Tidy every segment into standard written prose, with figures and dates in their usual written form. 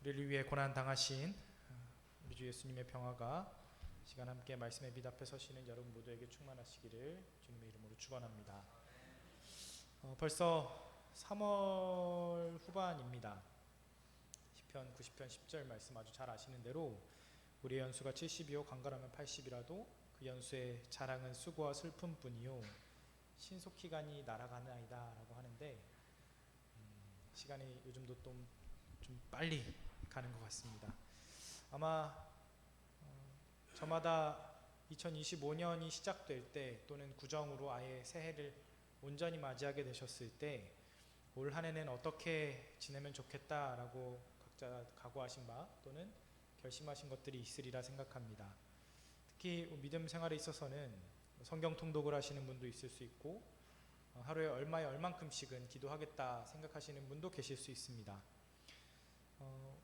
우리를 위해 고난 당하신 우리 주 예수님의 평화가 시간 함께 말씀에 빛 앞에 서시는 여러분 모두에게 충만하시기를 주님의 이름으로 축원합니다. 벌써 3월 후반입니다. 시편 90편 10절 말씀 아주 잘 아시는 대로 우리의 연수가 70이요 강건하면 80이라도 그 연수의 자랑은 수고와 슬픔뿐이요 신속히간이 날아가나이다 라고 하는데 시간이 요즘도 좀 빨리 가는 것 같습니다. 아마 저마다 2025년이 시작될 때 또는 구정으로 아예 새해를 온전히 맞이하게 되셨을 때 올 한 해는 어떻게 지내면 좋겠다라고 각자 각오하신 바 또는 결심하신 것들이 있으리라 생각합니다. 특히 믿음 생활에 있어서는 성경 통독을 하시는 분도 있을 수 있고 하루에 얼만큼씩은 기도하겠다 생각하시는 분도 계실 수 있습니다.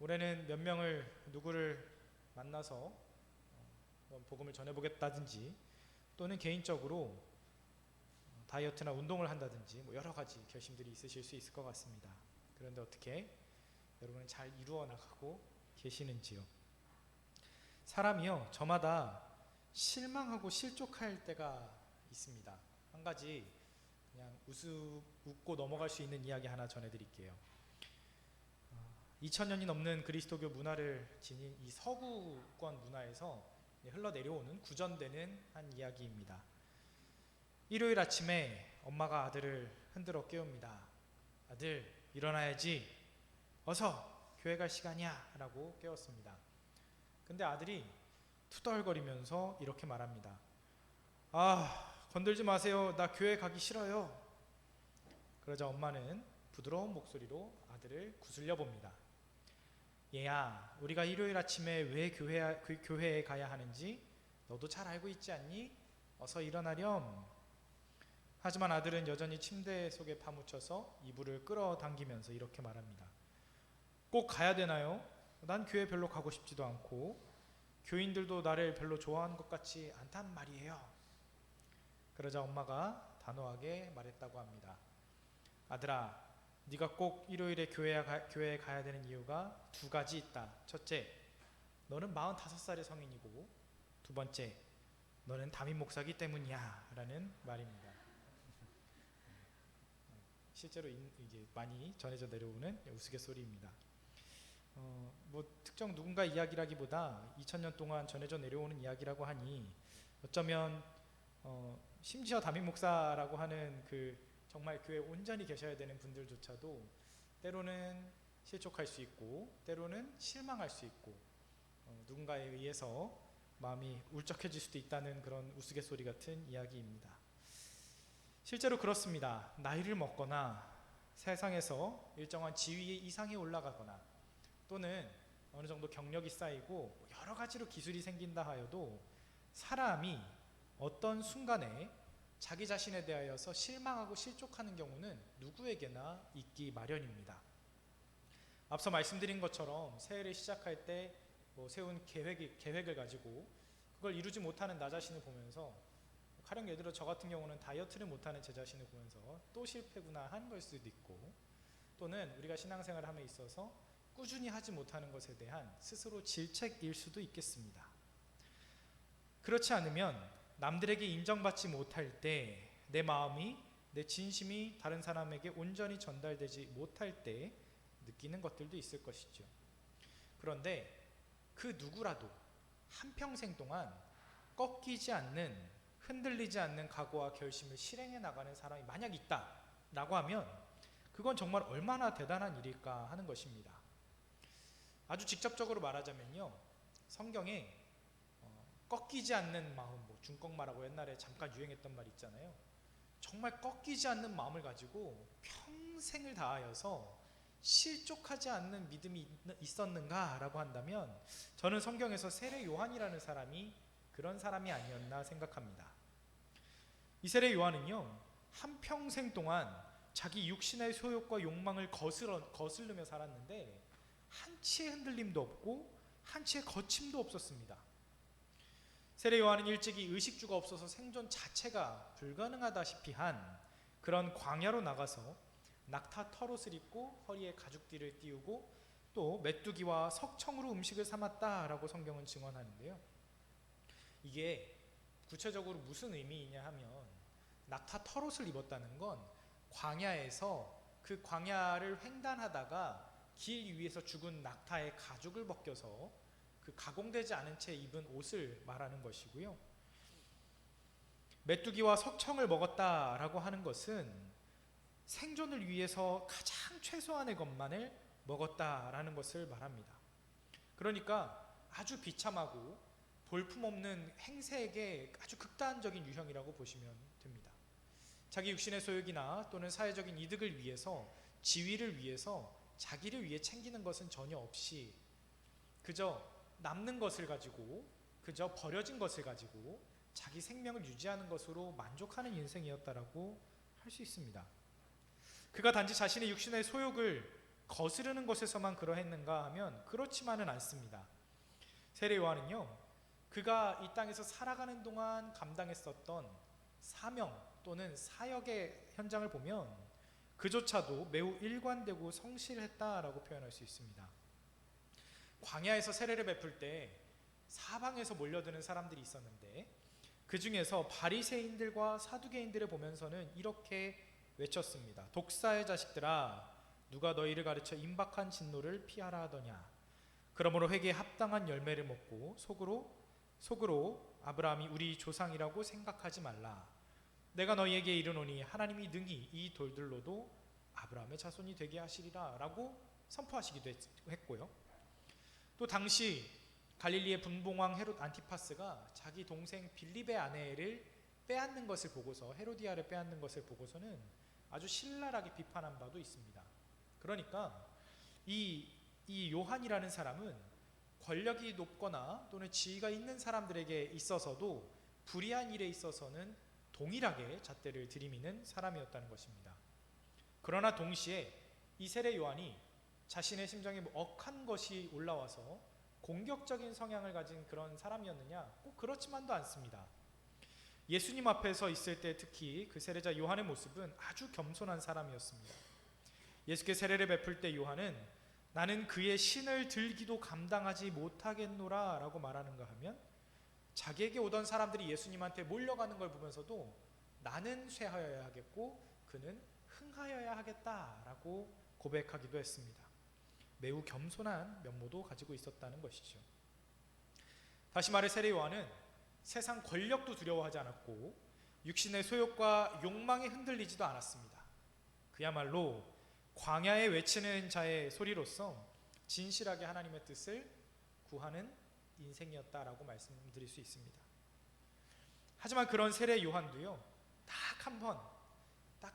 올해는 몇 명을 누구를 만나서 복음을 전해보겠다든지 또는 개인적으로 다이어트나 운동을 한다든지 여러 가지 결심들이 있으실 수 있을 것 같습니다. 그런데 어떻게 여러분은 잘 이루어 나가고 계시는지요? 사람이요 저마다 실망하고 실족할 때가 있습니다. 한 가지 그냥 웃고 넘어갈 수 있는 이야기 하나 전해드릴게요. 2000년이 넘는 그리스도교 문화를 지닌 이 서구권 문화에서 흘러내려오는 구전되는 한 이야기입니다. 일요일 아침에 엄마가 아들을 흔들어 깨웁니다. 아들 일어나야지, 어서 교회 갈 시간이야 라고 깨웠습니다. 근데 아들이 투덜거리면서 이렇게 말합니다. 건들지 마세요, 나 교회 가기 싫어요. 그러자 엄마는 부드러운 목소리로 아들을 구슬려 봅니다. 얘야, 우리가 일요일 아침에 왜 교회에 가야 하는지 너도 잘 알고 있지 않니? 어서 일어나렴. 하지만 아들은 여전히 침대 속에 파묻혀서 이불을 끌어당기면서 이렇게 말합니다. 꼭 가야 되나요? 난 교회 별로 가고 싶지도 않고 교인들도 나를 별로 좋아하는 것 같지 않단 말이에요. 그러자 엄마가 단호하게 말했다고 합니다. 아들아, 네가 꼭 일요일에 교회에 가야 되는 이유가 두 가지 있다. 첫째, 너는 45살의 성인이고 두 번째, 너는 담임 목사기 때문이야 라는 말입니다. 실제로 이제 많이 전해져 내려오는 우스갯소리입니다. 특정 누군가 이야기라기보다 2000년 동안 전해져 내려오는 이야기라고 하니 어쩌면 심지어 담임 목사라고 하는 정말 교회에 온전히 계셔야 되는 분들조차도 때로는 실족할 수 있고 때로는 실망할 수 있고 누군가에 의해서 마음이 울적해질 수도 있다는 그런 우스갯소리 같은 이야기입니다. 실제로 그렇습니다. 나이를 먹거나 세상에서 일정한 지위 이상에 올라가거나 또는 어느 정도 경력이 쌓이고 여러 가지로 기술이 생긴다 하여도 사람이 어떤 순간에 자기 자신에 대하여서 실망하고 실족하는 경우는 누구에게나 있기 마련입니다. 앞서 말씀드린 것처럼 새해를 시작할 때 세운 계획을 가지고 그걸 이루지 못하는 나 자신을 보면서 가령 예를 들어 저 같은 경우는 다이어트를 못하는 제 자신을 보면서 또 실패구나 한 걸 수도 있고 또는 우리가 신앙생활을 함에 있어서 꾸준히 하지 못하는 것에 대한 스스로 질책일 수도 있겠습니다. 그렇지 않으면 남들에게 인정받지 못할 때 내 마음이 내 진심이 다른 사람에게 온전히 전달되지 못할 때 느끼는 것들도 있을 것이죠. 그런데 그 누구라도 한평생 동안 꺾이지 않는 흔들리지 않는 각오와 결심을 실행해 나가는 사람이 만약 있다라고 하면 그건 정말 얼마나 대단한 일일까 하는 것입니다. 아주 직접적으로 말하자면요, 성경에 꺾이지 않는 마음, 중꺾마라고 옛날에 잠깐 유행했던 말 있잖아요. 정말 꺾이지 않는 마음을 가지고 평생을 다하여서 실족하지 않는 믿음이 있었는가 라고 한다면 저는 성경에서 세례 요한이라는 사람이 그런 사람이 아니었나 생각합니다. 이 세례 요한은요, 한평생 동안 자기 육신의 소욕과 욕망을 거스르며 살았는데 한치의 흔들림도 없고 한치의 거침도 없었습니다. 세례 요한은 일찍이 의식주가 없어서 생존 자체가 불가능하다시피 한 그런 광야로 나가서 낙타 털옷을 입고 허리에 가죽띠를 띄우고 또 메뚜기와 석청으로 음식을 삼았다라고 성경은 증언하는데요. 이게 구체적으로 무슨 의미이냐 하면 낙타 털옷을 입었다는 건 광야에서 그 광야를 횡단하다가 길 위에서 죽은 낙타의 가죽을 벗겨서 그 가공되지 않은 채 입은 옷을 말하는 것이고요. 메뚜기와 석청을 먹었다라고 하는 것은 생존을 위해서 가장 최소한의 것만을 먹었다라는 것을 말합니다. 그러니까 아주 비참하고 볼품없는 행세에게 아주 극단적인 유형이라고 보시면 됩니다. 자기 육신의 소욕이나 또는 사회적인 이득을 위해서, 지위를 위해서, 자기를 위해 챙기는 것은 전혀 없이 그저 남는 것을 가지고, 그저 버려진 것을 가지고 자기 생명을 유지하는 것으로 만족하는 인생이었다라고 할 수 있습니다. 그가 단지 자신의 육신의 소욕을 거스르는 것에서만 그러했는가 하면 그렇지만은 않습니다. 세례 요한은요, 그가 이 땅에서 살아가는 동안 감당했었던 사명 또는 사역의 현장을 보면 그조차도 매우 일관되고 성실했다라고 표현할 수 있습니다. 광야에서 세례를 베풀 때 사방에서 몰려드는 사람들이 있었는데 그 중에서 바리새인들과 사두개인들을 보면서는 이렇게 외쳤습니다. 독사의 자식들아, 누가 너희를 가르쳐 임박한 진노를 피하라 하더냐. 그러므로 회개에 합당한 열매를 먹고 속으로 아브라함이 우리 조상이라고 생각하지 말라. 내가 너희에게 이르노니 하나님이 능히 이 돌들로도 아브라함의 자손이 되게 하시리라 라고 선포하시기도 했고요. 또 당시 갈릴리의 분봉왕 헤롯 안티파스가 자기 동생 빌립의 아내를 빼앗는 것을 보고서, 헤로디아를 빼앗는 것을 보고서는 아주 신랄하게 비판한 바도 있습니다. 그러니까 이 요한이라는 사람은 권력이 높거나 또는 지위가 있는 사람들에게 있어서도 불의한 일에 있어서는 동일하게 잣대를 들이미는 사람이었다는 것입니다. 그러나 동시에 이 세례 요한이 자신의 심정에 억한 것이 올라와서 공격적인 성향을 가진 그런 사람이었느냐? 꼭 그렇지만도 않습니다. 예수님 앞에서 있을 때 특히 그 세례자 요한의 모습은 아주 겸손한 사람이었습니다. 예수께 세례를 베풀 때 요한은 나는 그의 신을 들기도 감당하지 못하겠노라 라고 말하는가 하면 자기에게 오던 사람들이 예수님한테 몰려가는 걸 보면서도 나는 쇠하여야 하겠고 그는 흥하여야 하겠다라고 고백하기도 했습니다. 매우 겸손한 면모도 가지고 있었다는 것이죠. 다시 말해 세례 요한은 세상 권력도 두려워하지 않았고 육신의 소욕과 욕망에 흔들리지도 않았습니다. 그야말로 광야에 외치는 자의 소리로서 진실하게 하나님의 뜻을 구하는 인생이었다라고 말씀드릴 수 있습니다. 하지만 그런 세례 요한도요, 딱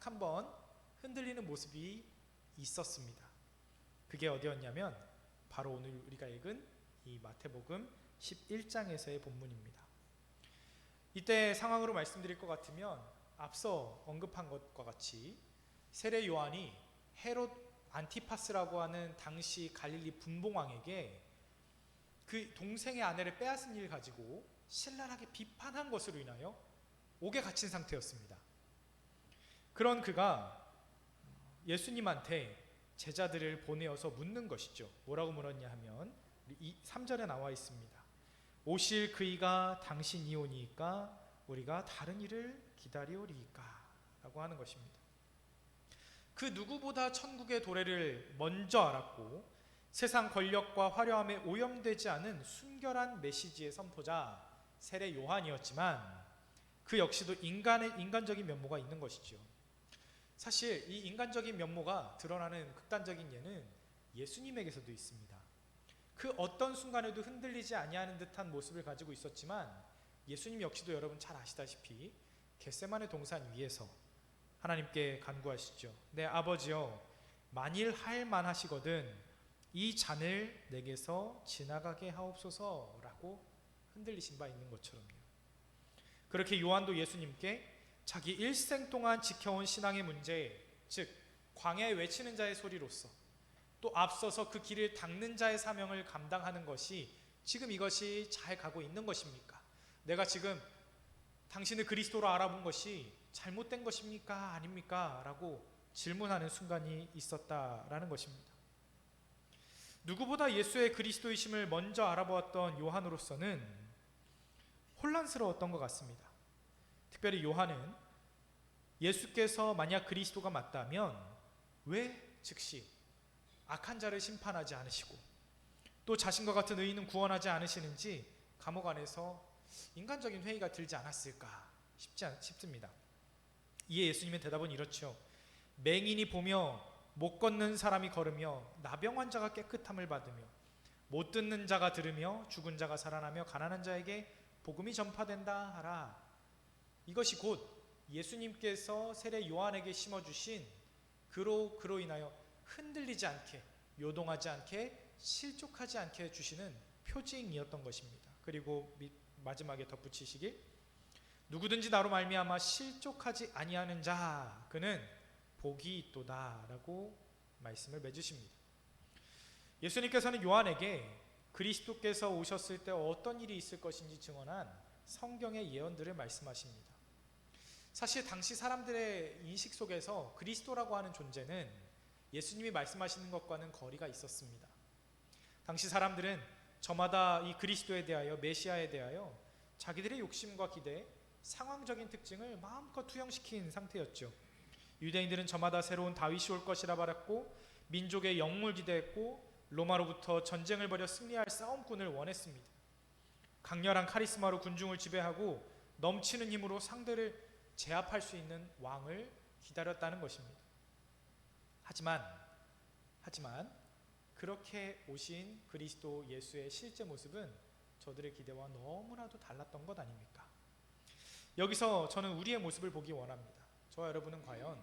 한 번 흔들리는 모습이 있었습니다. 그게 어디였냐면 바로 오늘 우리가 읽은 이 마태복음 11장에서의 본문입니다. 이때 상황으로 말씀드릴 것 같으면 앞서 언급한 것과 같이 세례 요한이 헤롯 안티파스라고 하는 당시 갈릴리 분봉왕에게 그 동생의 아내를 빼앗은 일을 가지고 신랄하게 비판한 것으로 인하여 옥에 갇힌 상태였습니다. 그런 그가 예수님한테 제자들을 보내어서 묻는 것이죠. 뭐라고 물었냐 하면 3절에 나와 있습니다. 오실 그이가 당신이 오니까 우리가 다른 일을 기다리오리이까 라고 하는 것입니다. 그 누구보다 천국의 도래를 먼저 알았고 세상 권력과 화려함에 오염되지 않은 순결한 메시지의 선포자 세례 요한이었지만 그 역시도 인간적인 면모가 있는 것이죠. 사실 이 인간적인 면모가 드러나는 극단적인 예는 예수님에게서도 있습니다. 그 어떤 순간에도 흔들리지 아니하는 듯한 모습을 가지고 있었지만 예수님 역시도 여러분 잘 아시다시피 겟세마네 동산 위에서 하나님께 간구하시죠. 내 아버지여, 만일 할 만하시거든 이 잔을 내게서 지나가게 하옵소서라고 흔들리신 바 있는 것처럼요. 그렇게 요한도 예수님께 자기 일생 동안 지켜온 신앙의 문제, 즉 광야에 외치는 자의 소리로서 또 앞서서 그 길을 닦는 자의 사명을 감당하는 것이 지금 이것이 잘 가고 있는 것입니까? 내가 지금 당신을 그리스도로 알아본 것이 잘못된 것입니까? 아닙니까? 라고 질문하는 순간이 있었다라는 것입니다. 누구보다 예수의 그리스도이심을 먼저 알아보았던 요한으로서는 혼란스러웠던 것 같습니다. 특별히 요한은 예수께서 만약 그리스도가 맞다면 왜 즉시 악한 자를 심판하지 않으시고 또 자신과 같은 의인은 구원하지 않으시는지 감옥 안에서 인간적인 회의가 들지 않았을까 싶습니다. 이에 예수님의 대답은 이렇죠. 맹인이 보며 못 걷는 사람이 걸으며 나병 환자가 깨끗함을 받으며 못 듣는 자가 들으며 죽은 자가 살아나며 가난한 자에게 복음이 전파된다 하라. 이것이 곧 예수님께서 세례 요한에게 심어주신 그로 인하여 흔들리지 않게, 요동하지 않게, 실족하지 않게 해주시는 표징이었던 것입니다. 그리고 마지막에 덧붙이시길, 누구든지 나로 말미암아 실족하지 아니하는 자 그는 복이 있도다 라고 말씀을 맺으십니다. 예수님께서는 요한에게 그리스도께서 오셨을 때 어떤 일이 있을 것인지 증언한 성경의 예언들을 말씀하십니다. 사실 당시 사람들의 인식 속에서 그리스도라고 하는 존재는 예수님이 말씀하시는 것과는 거리가 있었습니다. 당시 사람들은 저마다 이 그리스도에 대하여, 메시아에 대하여 자기들의 욕심과 기대, 상황적인 특징을 마음껏 투영시킨 상태였죠. 유대인들은 저마다 새로운 다윗이 올 것이라 바랐고 민족의 영웅을 기대했고 로마로부터 전쟁을 벌여 승리할 싸움꾼을 원했습니다. 강렬한 카리스마로 군중을 지배하고 넘치는 힘으로 상대를 제압할 수 있는 왕을 기다렸다는 것입니다. 하지만 그렇게 오신 그리스도 예수의 실제 모습은 저들의 기대와 너무나도 달랐던 것 아닙니까? 여기서 저는 우리의 모습을 보기 원합니다. 저와 여러분은 과연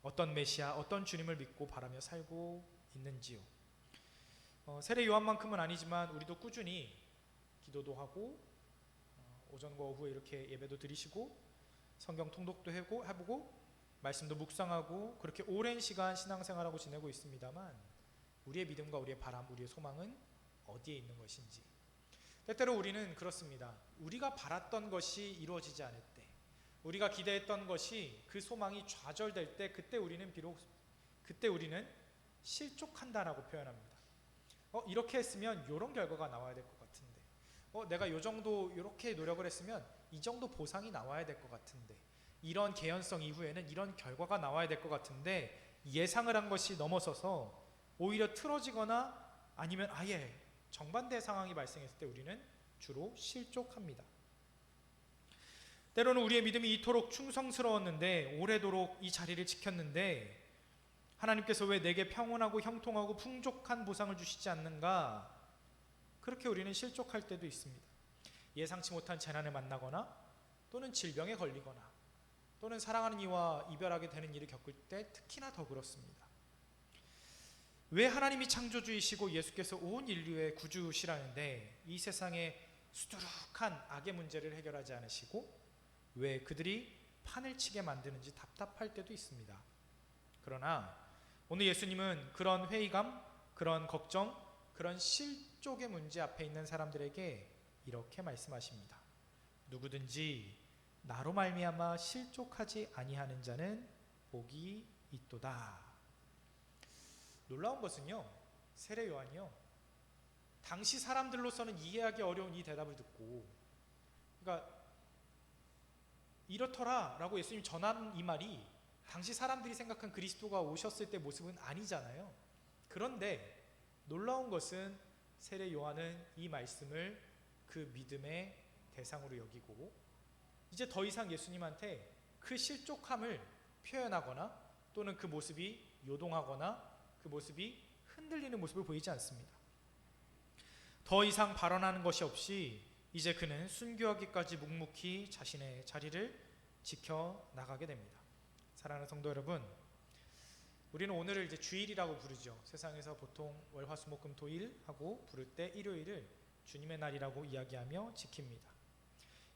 어떤 메시아, 어떤 주님을 믿고 바라며 살고 있는지요? 세례 요한만큼은 아니지만 우리도 꾸준히 기도도 하고 오전과 오후에 이렇게 예배도 드리시고 성경 통독도 해보고 말씀도 묵상하고 그렇게 오랜 시간 신앙생활하고 지내고 있습니다만 우리의 믿음과 우리의 바람, 우리의 소망은 어디에 있는 것인지, 때때로 우리는 그렇습니다. 우리가 바랐던 것이 이루어지지 않을 때, 우리가 기대했던 것이 그 소망이 좌절될 때 그때 우리는 실족한다라고 표현합니다. 이렇게 했으면 이런 결과가 나와야 될 것 같은데, 내가 요 정도 이렇게 노력을 했으면 이 정도 보상이 나와야 될 것 같은데, 이런 개연성 이후에는 이런 결과가 나와야 될 것 같은데 예상을 한 것이 넘어서서 오히려 틀어지거나 아니면 아예 정반대의 상황이 발생했을 때 우리는 주로 실족합니다. 때로는 우리의 믿음이 이토록 충성스러웠는데 오래도록 이 자리를 지켰는데 하나님께서 왜 내게 평온하고 형통하고 풍족한 보상을 주시지 않는가? 그렇게 우리는 실족할 때도 있습니다. 예상치 못한 재난을 만나거나 또는 질병에 걸리거나 또는 사랑하는 이와 이별하게 되는 일을 겪을 때 특히나 더 그렇습니다. 왜 하나님이 창조주이시고 예수께서 온 인류의 구주시라는데 이 세상의 수두룩한 악의 문제를 해결하지 않으시고 왜 그들이 판을 치게 만드는지 답답할 때도 있습니다. 그러나 오늘 예수님은 그런 회의감, 그런 걱정, 그런 실족의 문제 앞에 있는 사람들에게 이렇게 말씀하십니다. 누구든지 나로 말미암아 실족하지 아니하는 자는 복이 있도다. 놀라운 것은요, 세례 요한이요, 당시 사람들로서는 이해하기 어려운 이 대답을 듣고, 그러니까 이렇더라 라고 예수님이 전한 이 말이 당시 사람들이 생각한 그리스도가 오셨을 때 모습은 아니잖아요. 그런데 놀라운 것은 세례 요한은 이 말씀을 그 믿음의 대상으로 여기고 이제 더 이상 예수님한테 그 실족함을 표현하거나 또는 그 모습이 요동하거나 그 모습이 흔들리는 모습을 보이지 않습니다. 더 이상 발언하는 것이 없이 이제 그는 순교하기까지 묵묵히 자신의 자리를 지켜나가게 됩니다. 사랑하는 성도 여러분, 우리는 오늘을 이제 주일이라고 부르죠. 세상에서 보통 월, 화, 수, 목, 금, 토, 일 하고 부를 때 일요일을 주님의 날이라고 이야기하며 지킵니다.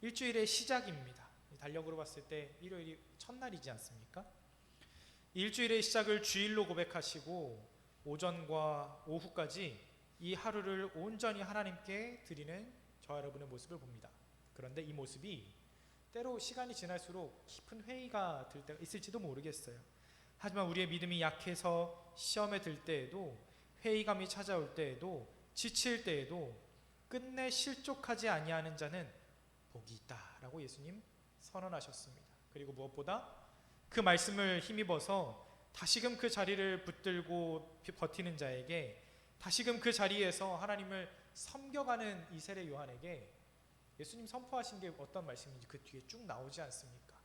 일주일의 시작입니다. 달력으로 봤을 때 일요일이 첫날이지 않습니까? 일주일의 시작을 주일로 고백하시고 오전과 오후까지 이 하루를 온전히 하나님께 드리는 저와 여러분의 모습을 봅니다. 그런데 이 모습이 때로 시간이 지날수록 깊은 회의가 들 때가 있을지도 모르겠어요. 하지만 우리의 믿음이 약해서 시험에 들 때에도 회의감이 찾아올 때에도 지칠 때에도 끝내 실족하지 아니하는 자는 복이 있다라고 예수님 선언하셨습니다. 그리고 무엇보다 그 말씀을 힘입어서 다시금 그 자리를 붙들고 버티는 자에게, 다시금 그 자리에서 하나님을 섬겨가는 이 세례 요한에게 예수님 선포하신 게 어떤 말씀인지 그 뒤에 쭉 나오지 않습니까?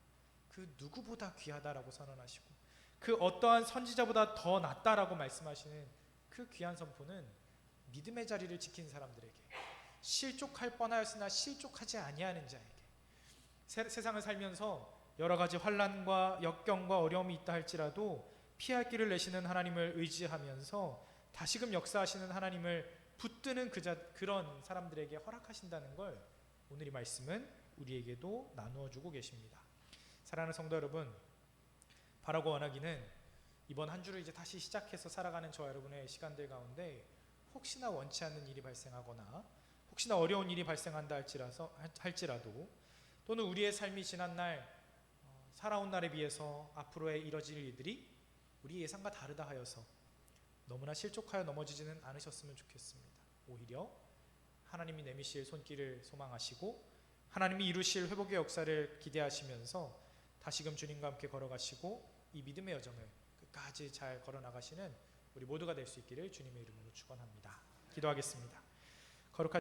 그 누구보다 귀하다라고 선언하시고 그 어떠한 선지자보다 더 낫다라고 말씀하시는 그 귀한 선포는 믿음의 자리를 지킨 사람들에게, 실족할 뻔하였으나 실족하지 아니하는 자에게, 세상을 살면서 여러 가지 환난과 역경과 어려움이 있다 할지라도 피할 길을 내시는 하나님을 의지하면서 다시금 역사하시는 하나님을 붙드는 그런 사람들에게 허락하신다는 걸 오늘 이 말씀은 우리에게도 나누어 주고 계십니다. 사랑하는 성도 여러분, 바라고 원하기는 이번 한 주를 이제 다시 시작해서 살아가는 저와 여러분의 시간들 가운데 혹시나 원치 않는 일이 발생하거나 혹시나 어려운 일이 발생한다 할지라도 또는 우리의 삶이 지난날 살아온 날에 비해서 앞으로의 이뤄질 일들이 우리 예상과 다르다 하여서 너무나 실족하여 넘어지지는 않으셨으면 좋겠습니다. 오히려 하나님이 내미실 손길을 소망하시고 하나님이 이루실 회복의 역사를 기대하시면서 다시금 주님과 함께 걸어가시고 이 믿음의 여정을 끝까지 잘 걸어나가시는 우리 모두가 될 수 있기를 주님의 이름으로 축원합니다. 기도하겠습니다.